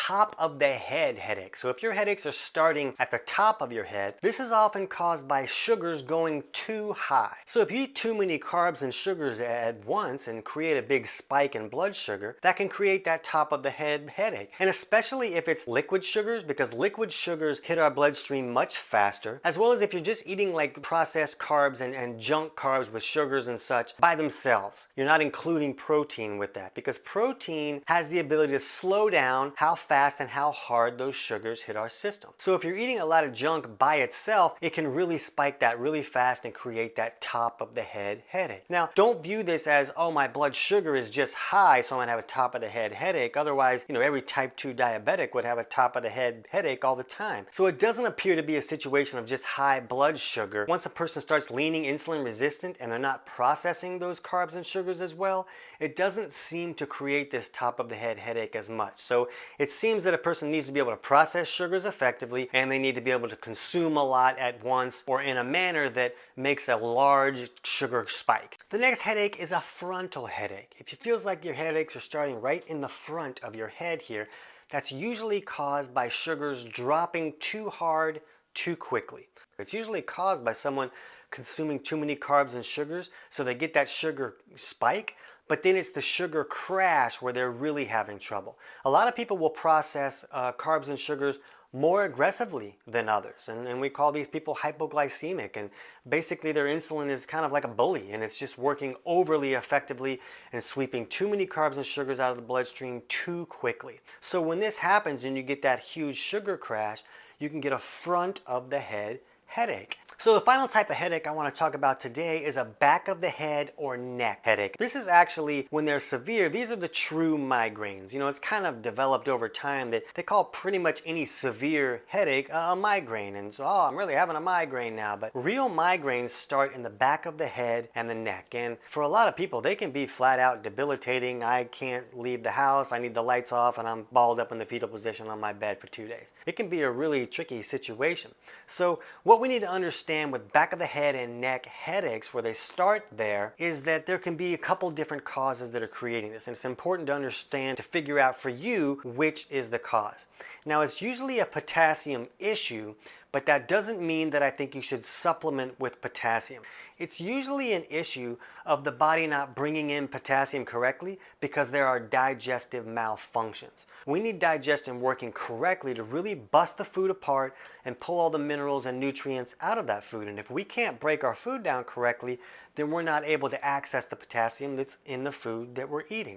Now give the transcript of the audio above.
top of the head headache. So if your headaches are starting at the top of your head, this is often caused by sugars going too high. So if you eat too many carbs and sugars at once and create a big spike in blood sugar, that can create that top of the head headache. And especially if it's liquid sugars, because liquid sugars hit our bloodstream much faster, as well as if you're just eating like processed carbs and junk carbs with sugars and such by themselves. You're not including protein with that, because protein has the ability to slow down how fast and how hard those sugars hit our system. So if you're eating a lot of junk by itself, it can really spike that really fast and create that top of the head headache. Now, don't view this as, oh, my blood sugar is just high, so I'm gonna have a top of the head headache. Otherwise, every type 2 diabetic would have a top of the head headache all the time. So it doesn't appear to be a situation of just high blood sugar. Once a person starts leaning insulin resistant and they're not processing those carbs and sugars as well, it doesn't seem to create this top of the head headache as much. So it seems that a person needs to be able to process sugars effectively, and they need to be able to consume a lot at once or in a manner that makes a large sugar spike. The next headache is a frontal headache. If it feels like your headaches are starting right in the front of your head here, that's usually caused by sugars dropping too hard too quickly. It's usually caused by someone consuming too many carbs and sugars, so they get that sugar spike, but then it's the sugar crash where they're really having trouble. A lot of people will process carbs and sugars more aggressively than others, and we call these people hypoglycemic, and basically their insulin is kind of like a bully, and it's just working overly effectively and sweeping too many carbs and sugars out of the bloodstream too quickly. So when this happens and you get that huge sugar crash, you can get a front of the head headache. So the final type of headache I want to talk about today is a back of the head or neck headache. This is actually, when they're severe, these are the true migraines. It's kind of developed over time that they call pretty much any severe headache a migraine. And so, oh, I'm really having a migraine now. But real migraines start in the back of the head and the neck. And for a lot of people, they can be flat out debilitating. I can't leave the house, I need the lights off, and I'm balled up in the fetal position on my bed for 2 days. It can be a really tricky situation. So what we need to understand with back of the head and neck headaches, where they start there, is that there can be a couple different causes that are creating this, and it's important to understand, to figure out for you which is the cause. Now, it's usually a potassium issue, but that doesn't mean that I think you should supplement with potassium. It's usually an issue of the body not bringing in potassium correctly because there are digestive malfunctions. We need digestion working correctly to really bust the food apart and pull all the minerals and nutrients out of that food. And if we can't break our food down correctly, then we're not able to access the potassium that's in the food that we're eating.